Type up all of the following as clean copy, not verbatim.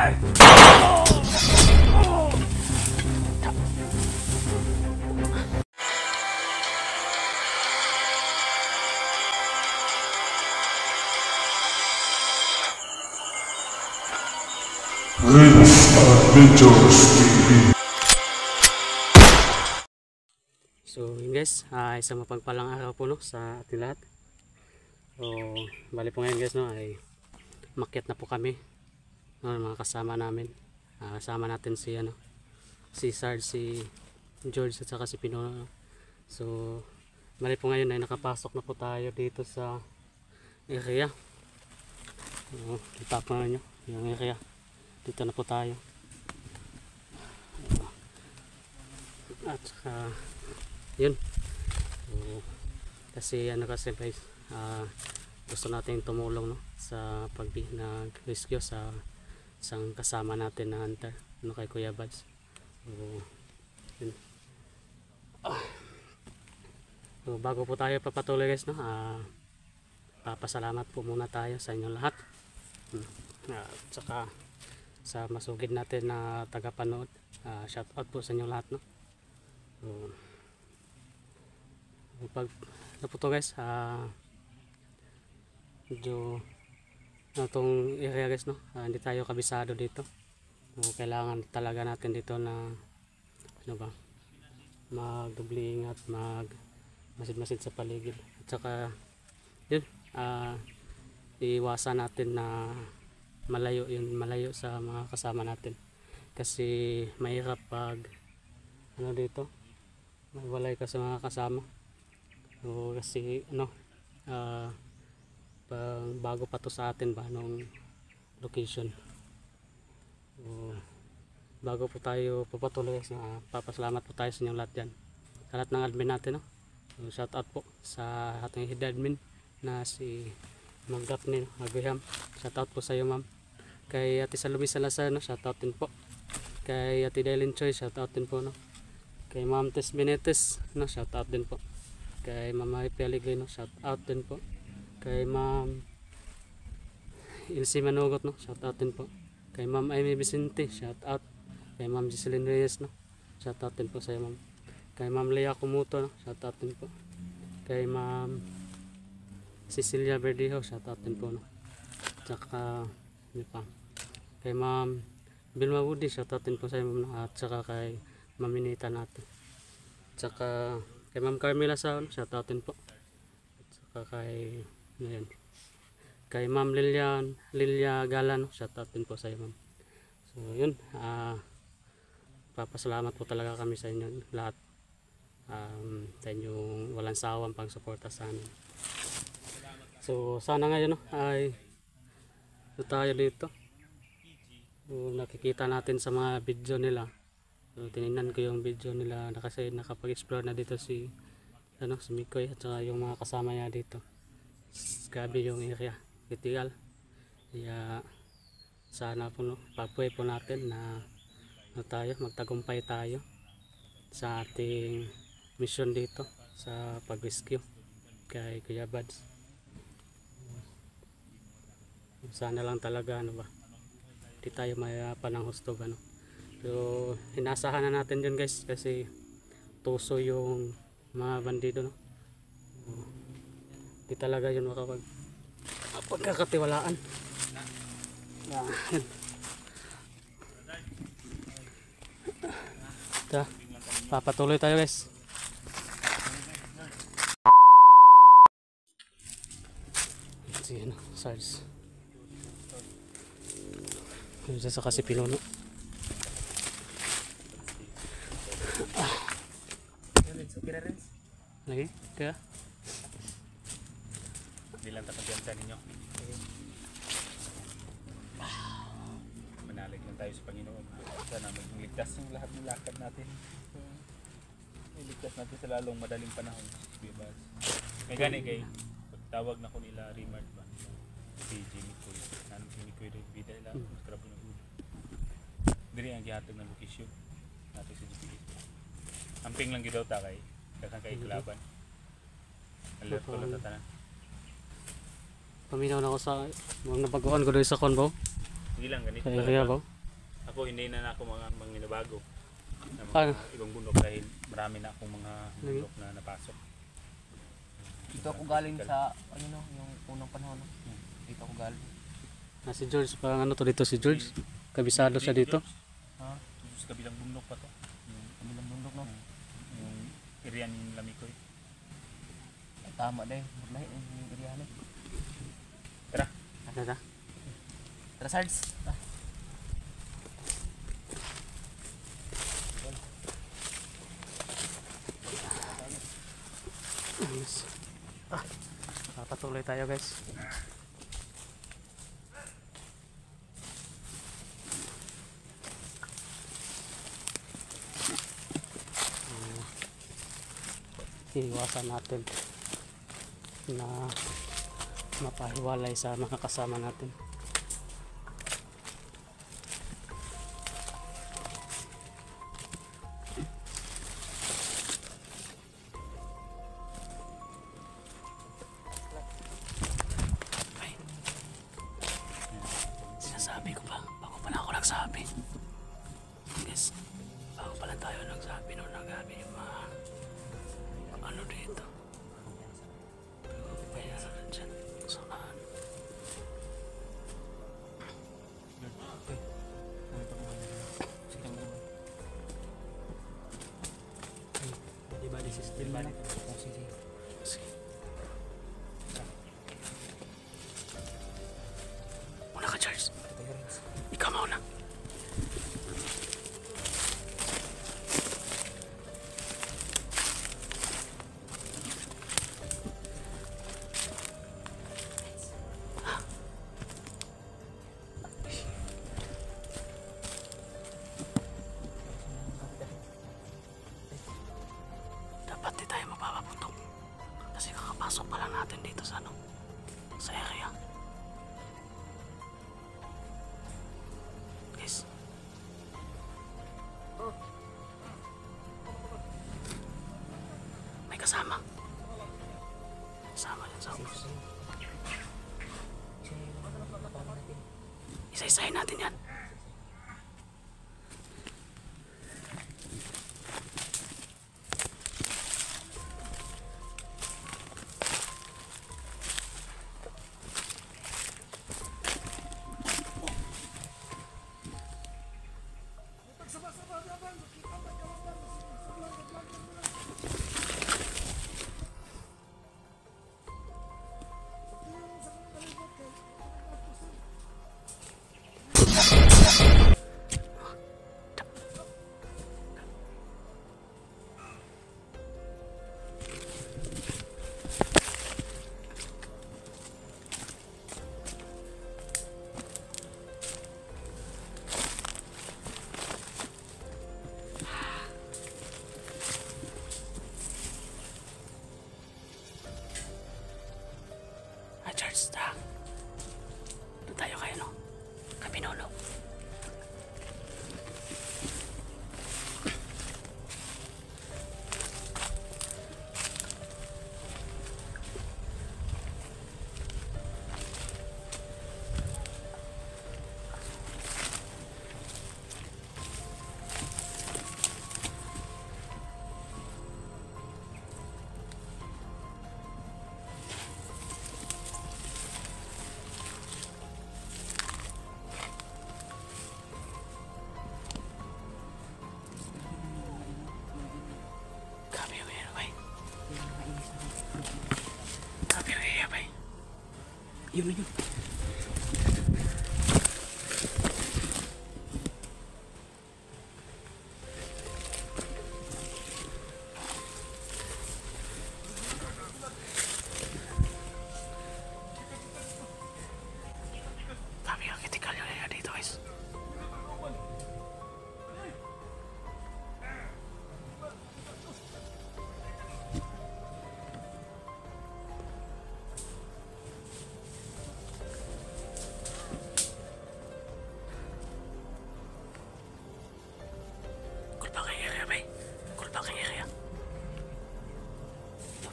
So yun guys, isang mapagpalang araw po no, sa ating lahat. So bali po ngayon guys no, ay makyat na po kami no, mga kasama namin. Kasama natin si si Sarge, si George at saka si Pino no? So bali po ngayon ay nakapasok na po tayo dito sa area. Kita po nyo yung area, dito na po tayo. At saka yun, so, kasi kasi guys, gusto natin tumulong no, sa pag-rescue sa isang kasama natin na hunter no, kay Kuya Bads. So, yun. So bago po tayo papatuloy guys no, papasalamat po muna tayo sa inyong lahat, at saka sa masugid natin na tagapanood. Shout out po sa inyong lahat no. So, pag po to guys, medyo itong area guys no, hindi tayo kabisado dito. So, kailangan talaga natin dito na magdubli ingat, masid-masid sa paligid, at saka yun, iwasan natin na malayo sa mga kasama natin, kasi mahirap pag dito walay ka sa mga kasama. So, kasi bago pa to sa atin ba nung location. So, bago po tayo papatuloy guys, papasalamat po tayo sa inyong lahat dyan, sa lahat ng admin natin no? So, shout out po sa ating head admin na si Ma'am Daphne Aguiham. Shout out po sa iyo ma'am. Kay Ate Salumi Salazar no, shout out din po. Kay Ate Dailin Choi, shout out din po no. Kay Ma'am Tess Benetes no, shout out din po. Kay Ma'am Peligay no, shout out din po. Kay Ma'am Ilse Manugot no, shout out din po. Kay Ma'am Amy Vicente, shout out. Kay Ma'am Jocelyn Reyes no, shout out din po sa iyo ma'am. Kay Ma'am Lea Kumuto no, shout out din po. Kay Ma'am Cecilia Verdejo, shout out din po no. Tsaka kay Ma'am Vilma Woody, shout out din po sa iyo ma'am no. At saka kay Ma'am Minita natin. Tsaka kay Ma'am Carmela Sao, shout out din po. At saka kay Ma'am Lilia Galan, shout out din po sa iyo ma'am. So yun, papasalamat po talaga kami sa inyo lahat, sa inyong walang sawang pagsuporta sa amin. So sana ngayon no, ay tayo dito. So, nakikita natin sa mga video nila. So, tinignan ko yung video nila na kasi nakapag-explore na dito si Mikoy at saka yung mga kasama niya dito. Grabe yung area, critical. Kaya sana po no, pag-pray po natin na magtagumpay tayo sa ating mission dito sa pag-rescue kay Kuya Bads. Sana lang talaga hindi tayo mayapan ng hustog So inasahan na natin dyan guys, kasi tuso yung mga bandido no. Di talaga yun pagkakatiwalaan. Papatuloy tayo guys. Sige Sarge. Yun sa kasi Pinuno. Lagi? Kaya? Bilang tapagiansa ninyo. Manalig lang tayo sa Panginoon. Sana magligtas yung lahat ng lakad natin. Iligtas natin sa lalong madaling panahon. May gani kay pagtawag na ko nila Rimard ba? Si Jimmy Coy. Nanong si Mikoy rin bida ila. Maskarap ng ulo. Diri ang gihatag ng lokasyon natin sa GPS. Amping lang gidaw ta kay kakang kay kalaban. Alert ko lang tatanan. Paminaw na ako sa mga nabaguan ko doon sa konbo. Sige lang ganito. Sa area ba? ako hindi na ako mga manginabago na Ah. mga ibang bundok dahil marami na akong mga bundok na napasok. Dito ako galing sa, ano no, yung unang panahon. No? Dito ako galing. Si George, parang ano to dito si George? Kabisado siya dito. Ha? Sa kabilang bundok pa to. Kabilang bundok, no? Yung area ni Lamikoy. Ay, tama dahil. Maglahi yung iriyan. Tara. Tara. Tara, Sarge. Yes. Papatuloy tayo guys. Iwasan natin na mapahiwalay sa mga kasama natin. Ay. Sinasabi ko pa, bago pala ako nagsabi. Guys, bago pala tayo nagsabi no, nagabi yung mga ano dito. Kaya dyan. So, di ba this is still bad? Sige. Una ka, Charles. Ikaw mauna. Dapat di tayo mapapaputok kasi kakapasok pa lang natin dito sa ano, sa area. Guys, may kasama yan sa isa-isahin natin yan. Charles, ta. Doon tayo kayo, no? Kapinolo. Grabe yung area, bay. Grabe yung area, bay. Yun. Grabe yung critical yung area dito, guys. Kulpak yung area, bay. Kulpak yung area.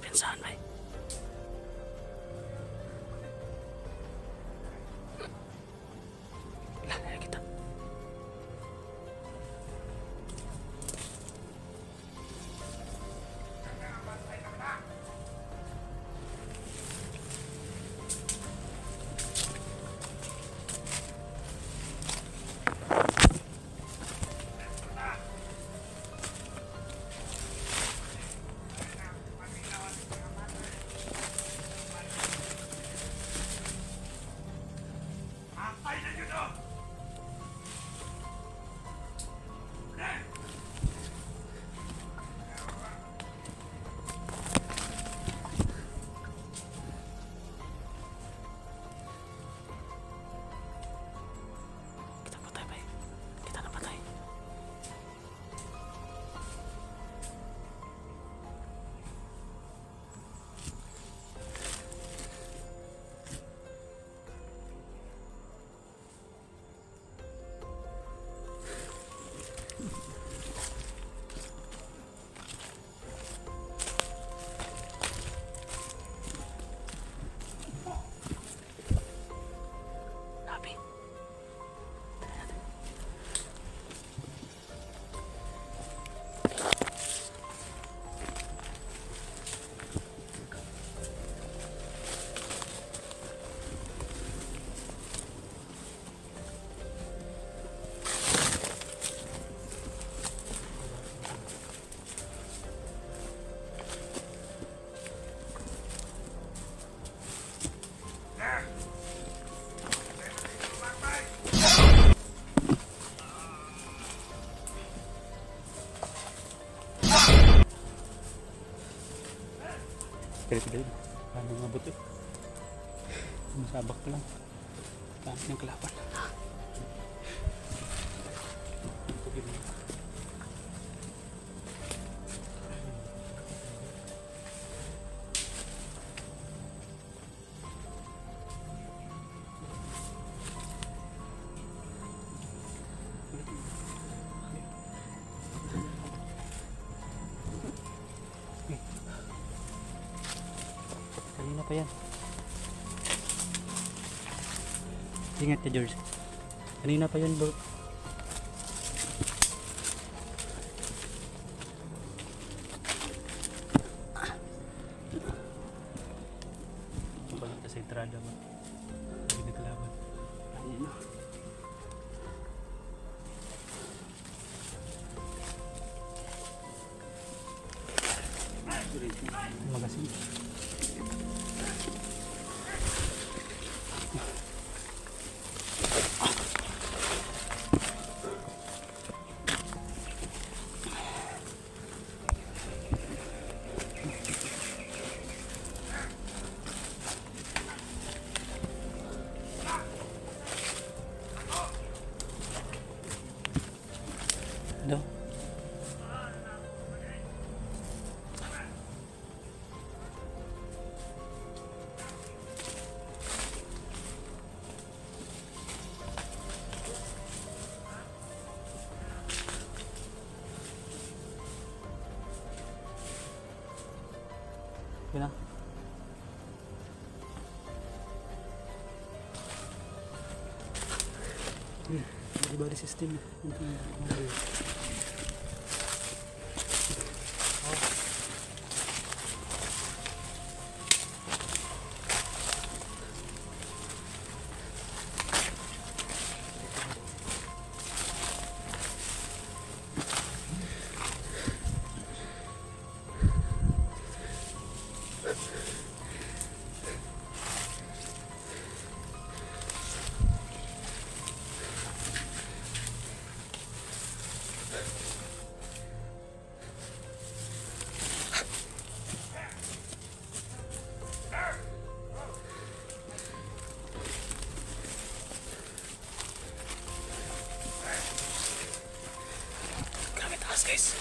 Pinsahan, bay. Kita Kita patay ba? Kita na patay. Labi. Pilit-pilit. Paano nga buto? Masabak lang. Dami ng kalaban. Kanina pa yan. Ingat ka, George. Kanina pa yan, bro. Balik ka sa entrada mo. Hindi naglaban. Ayan na. Magasin. Ano? Yun na. Body system. Grabe taas, guys.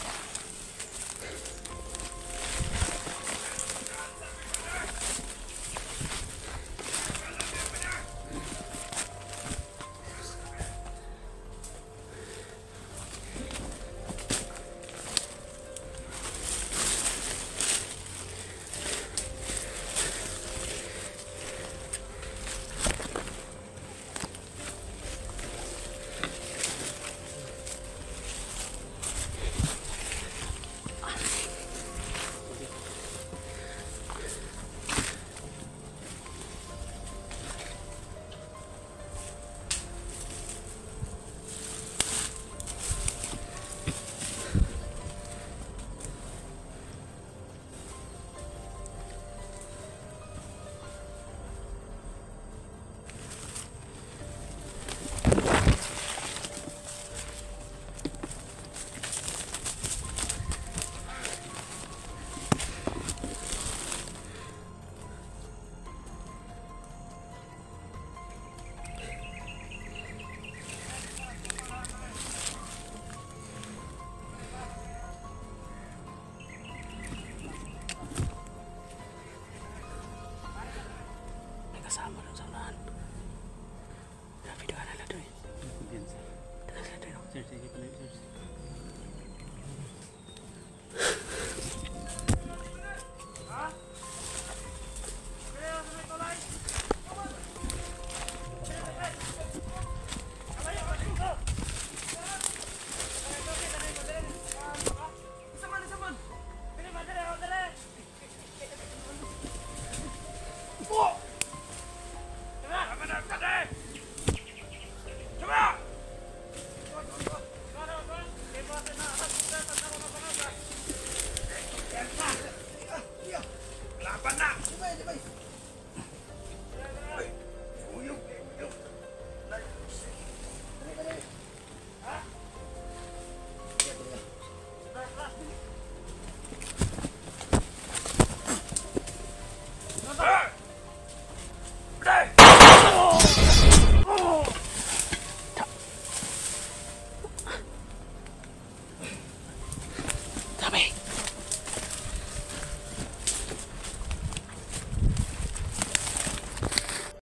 kasama